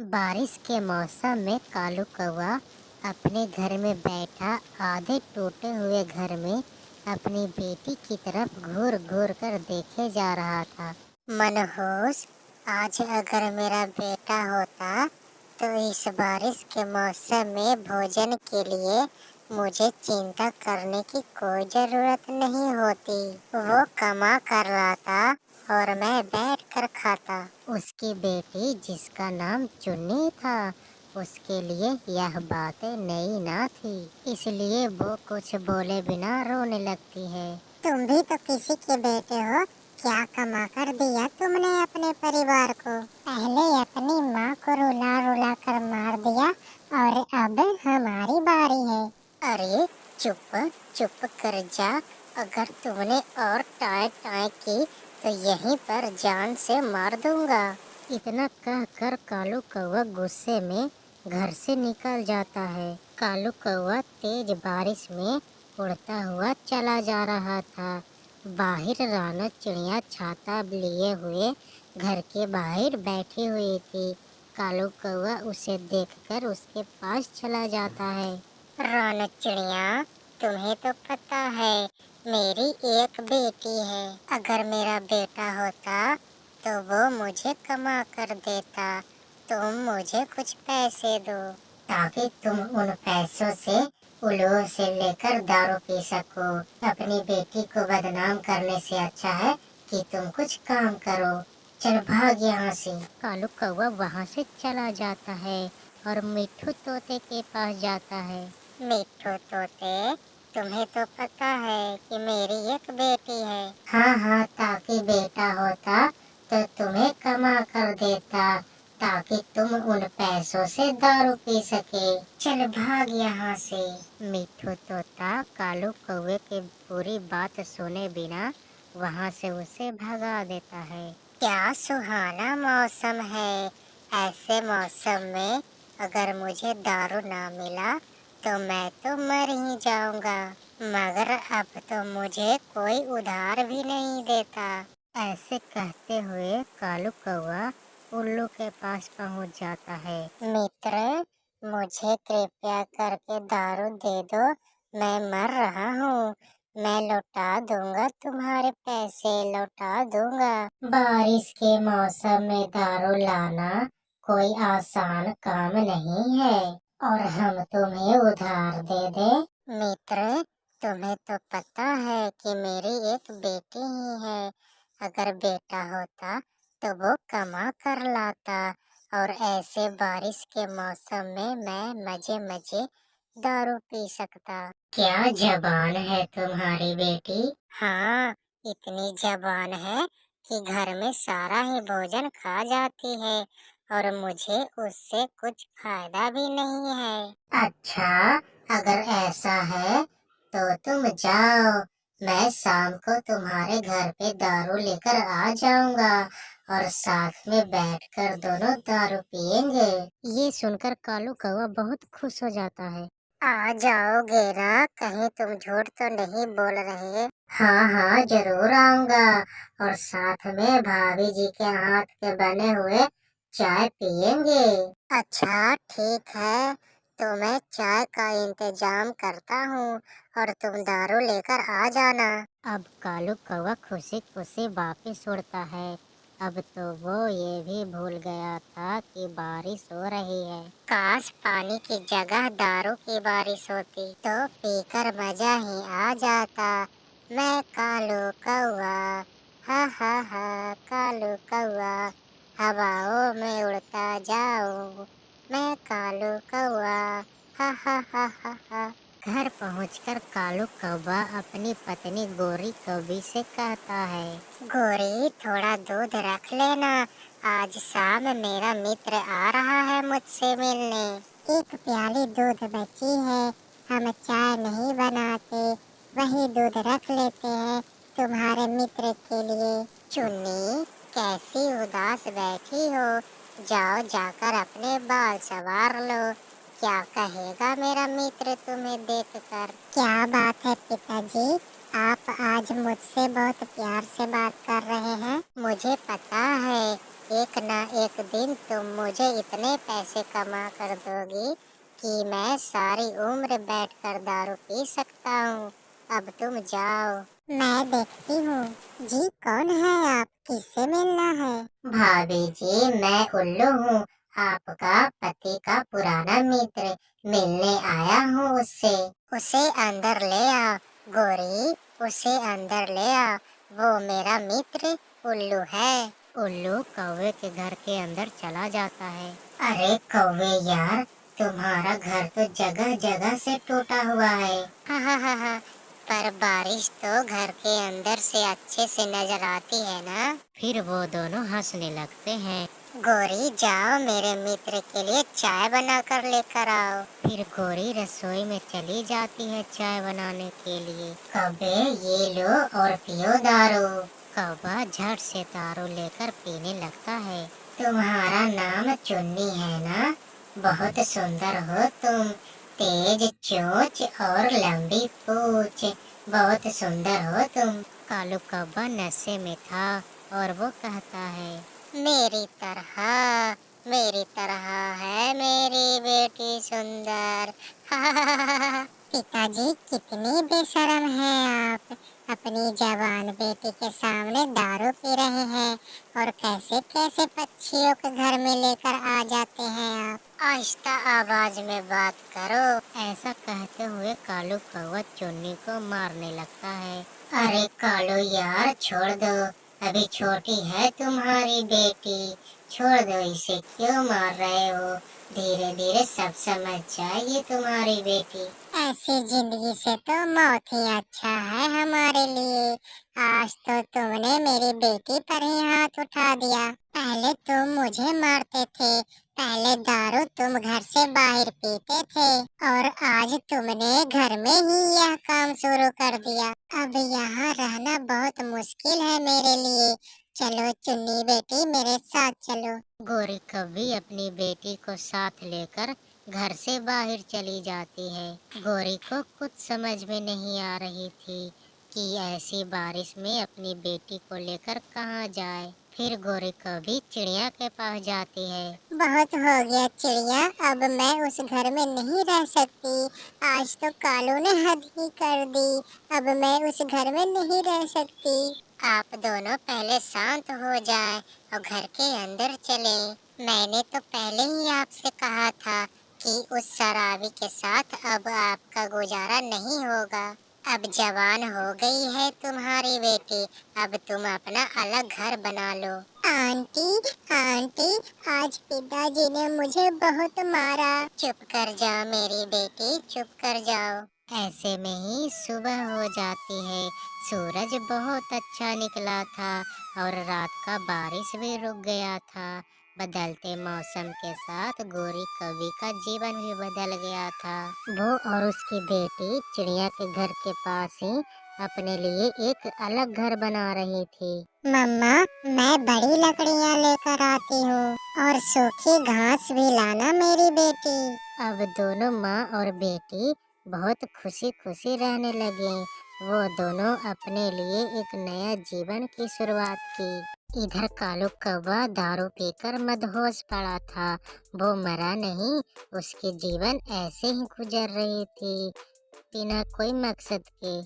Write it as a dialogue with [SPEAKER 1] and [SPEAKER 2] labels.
[SPEAKER 1] बारिश के मौसम में कालू कौवा अपने घर में बैठा आधे टूटे हुए घर में अपनी बेटी की तरफ घूर घूर कर देखे जा रहा था। मनहूस, आज अगर मेरा बेटा होता तो इस बारिश के मौसम में भोजन के लिए मुझे चिंता करने की कोई जरूरत नहीं होती। वो कमा कर लाता और मैं बैठ कर खाता। उसकी बेटी, जिसका नाम चुन्नी था, उसके लिए यह बातें नई ना थी, इसलिए वो कुछ बोले बिना रोने लगती है। तुम भी तो किसी के बेटे हो, क्या कमा कर दिया तुमने अपने परिवार को? पहले अपनी माँ को रुला रुला कर मार दिया और अब हमारी बारी है। अरे चुप चुप कर जा, अगर तुमने और टाय टाय की तो यहीं पर जान से मार दूंगा। इतना कहकर कालू कौवा गुस्से में घर से निकल जाता है। कालू कौवा तेज बारिश में उड़ता हुआ चला जा रहा था। बाहर राना चिड़िया छाता लिए हुए घर के बाहर बैठी हुई थी। कालू कौवा उसे देखकर उसके पास चला जाता है। राना चिड़िया, तुम्हें तो पता है मेरी एक बेटी है। अगर मेरा बेटा होता तो वो मुझे कमा कर देता। तुम मुझे कुछ पैसे दो ताकि तुम उन पैसों से उल्लुओं से लेकर दारू पी सको। अपनी बेटी को बदनाम करने से अच्छा है कि तुम कुछ काम करो। चल भाग यहाँ से। कालू कौवा वहाँ से चला जाता है और मिट्ठू तोते के पास जाता है। मिट्ठू तोते, तुम्हें तो पता है कि मेरी एक बेटी है। हाँ हाँ, ताकि बेटा होता तो तुम्हें कमा कर देता ताकि तुम उन पैसों से दारू पी सके। चल भाग यहाँ से। मिट्ठू तोता कालू कौवे की पूरी बात सुने बिना वहाँ से उसे भगा देता है। क्या सुहाना मौसम है। ऐसे मौसम में अगर मुझे दारू ना मिला तो मैं तो मर ही जाऊंगा। मगर अब तो मुझे कोई उधार भी नहीं देता। ऐसे कहते हुए कालू कौवा उल्लू के पास पहुंच जाता है। मित्र, मुझे कृपया करके दारू दे दो, मैं मर रहा हूँ। मैं लौटा दूंगा, तुम्हारे पैसे लौटा दूंगा। बारिश के मौसम में दारू लाना कोई आसान काम नहीं है, और हम तुम्हें उधार दे दे। मित्र, तुम्हें तो पता है कि मेरी एक बेटी ही है। अगर बेटा होता तो वो कमा कर लाता और ऐसे बारिश के मौसम में मैं मजे मजे दारू पी सकता। क्या जबान है तुम्हारी बेटी। हाँ, इतनी जबान है कि घर में सारा ही भोजन खा जाती है और मुझे उससे कुछ फायदा भी नहीं है। अच्छा, अगर ऐसा है तो तुम जाओ, मैं शाम को तुम्हारे घर पे दारू लेकर आ जाऊंगा और साथ में बैठकर दोनों दारू पियेंगे। ये सुनकर कालू कौवा बहुत खुश हो जाता है। आ जाओगे ना, कहीं तुम झूठ तो नहीं बोल रहे। हाँ हाँ, जरूर आऊंगा और साथ में भाभी जी के हाथ के बने हुए चाय पियेंगे। अच्छा ठीक है, तो मैं चाय का इंतजाम करता हूँ और तुम दारू लेकर आ जाना। अब कालू कौवा खुशी खुशी वापिस उड़ता है। अब तो वो ये भी भूल गया था कि बारिश हो रही है। काश पानी की जगह दारू की बारिश होती तो पीकर मजा ही आ जाता। मैं कालू कौवा, हा हा हा, कालू कौवा, हवाओं में उड़ता जाऊं, मैं कालू कौवा, हा हा हा हा हा। घर पहुंचकर कालू कौवा अपनी पत्नी गोरी कौवी से कहता है, गोरी, थोड़ा दूध रख लेना, आज शाम मेरा मित्र आ रहा है मुझसे मिलने। एक प्याली दूध बची है, हम चाय नहीं बनाते, वही दूध रख लेते हैं तुम्हारे मित्र के लिए। चुन्नी, कैसी उदास बैठी हो, जाओ जाकर अपने बाल संवार लो। क्या कहेगा मेरा मित्र तुम्हें देखकर। क्या बात है पिताजी, आप आज मुझसे बहुत प्यार से बात कर रहे हैं। मुझे पता है, एक ना एक दिन तुम मुझे इतने पैसे कमा कर दोगी कि मैं सारी उम्र बैठकर दारू पी सकता हूँ। अब तुम जाओ। मैं देखती हूँ। जी कौन है आप? किससे मिलना है? भाभी जी, मैं उल्लू हूँ, आपका पति का पुराना मित्र। मिलने आया हूँ उससे। उसे अंदर ले आओ। गोरी, उसे अंदर ले आओ। वो मेरा मित्र उल्लू है। उल्लू कौवे के घर के अंदर चला जाता है। अरे कौवे यार, तुम्हारा घर तो जगह जगह से टूटा हुआ है। हा, पर बारिश तो घर के अंदर से अच्छे से नजर आती है ना। फिर वो दोनों हंसने लगते हैं। गोरी, जाओ मेरे मित्र के लिए चाय बना कर लेकर आओ। फिर गोरी रसोई में चली जाती है चाय बनाने के लिए। कौवे, ये लो और पियो दारू। कौवा झट से दारू लेकर पीने लगता है। तुम्हारा नाम चुन्नी है ना? बहुत सुंदर हो तुम। तेज चोंच और लंबी पूंछ, बहुत सुंदर हो तुम। कालू कौवा नशे में था और वो कहता है, मेरी तरह, मेरी तरह है मेरी बेटी सुंदर। पिताजी, कितनी बेशर्म है आप। अपनी जवान बेटी के सामने दारू पी रहे हैं और कैसे कैसे पक्षियों के घर में लेकर आ जाते हैं आप। आहिस्ता आवाज में बात करो। ऐसा कहते हुए कालू कौवा चुन्नी को मारने लगता है। अरे कालू यार, छोड़ दो। अभी छोटी है तुम्हारी बेटी, छोड़ दो इसे, क्यों मार रहे हो? धीरे धीरे सब समझ जाएगी तुम्हारी बेटी। ऐसी जिंदगी से तो मौत ही अच्छा है हमारे लिए। आज तो तुमने मेरी बेटी पर ही हाथ उठा दिया। पहले तुम मुझे मारते थे, पहले दारू तुम घर से बाहर पीते थे, और आज तुमने घर में ही यह काम शुरू कर दिया। अब यहाँ रहना बहुत मुश्किल है मेरे लिए। चलो चुन्नी बेटी, मेरे साथ चलो। गोरी कौवी अपनी बेटी को साथ लेकर घर से बाहर चली जाती है। गोरी को कुछ समझ में नहीं आ रही थी कि ऐसी बारिश में अपनी बेटी को लेकर कहाँ जाए। फिर गोरी कौवी चिड़िया के पास जाती है। बहुत हो गया चिड़िया, अब मैं उस घर में नहीं रह सकती। आज तो कालू ने हद ही कर दी। अब मैं उस घर में नहीं रह सकती। आप दोनों पहले शांत हो जाएं और घर के अंदर चले। मैंने तो पहले ही आपसे कहा था कि उस शराबी के साथ अब आपका गुजारा नहीं होगा। अब जवान हो गई है तुम्हारी बेटी, अब तुम अपना अलग घर बना लो। आंटी, आंटी, आज पिताजी ने मुझे बहुत मारा। चुप कर जाओ मेरी बेटी, चुप कर जाओ। ऐसे में ही सुबह हो जाती है। सूरज बहुत अच्छा निकला था और रात का बारिश भी रुक गया था। बदलते मौसम के साथ गोरी कौवी का जीवन भी बदल गया था। वो और उसकी बेटी चिड़िया के घर के पास ही अपने लिए एक अलग घर बना रही थी। मम्मा, मैं बड़ी लकड़ियाँ लेकर आती हूँ और सूखी घास भी लाना मेरी बेटी। अब दोनों माँ और बेटी बहुत खुशी खुशी रहने लगे। वो दोनों अपने लिए एक नया जीवन की शुरुआत की। इधर कालू कौवा दारू पीकर मदहोश पड़ा था। वो मरा नहीं, उसकी जीवन ऐसे ही गुजर रही थी, बिना कोई मकसद के।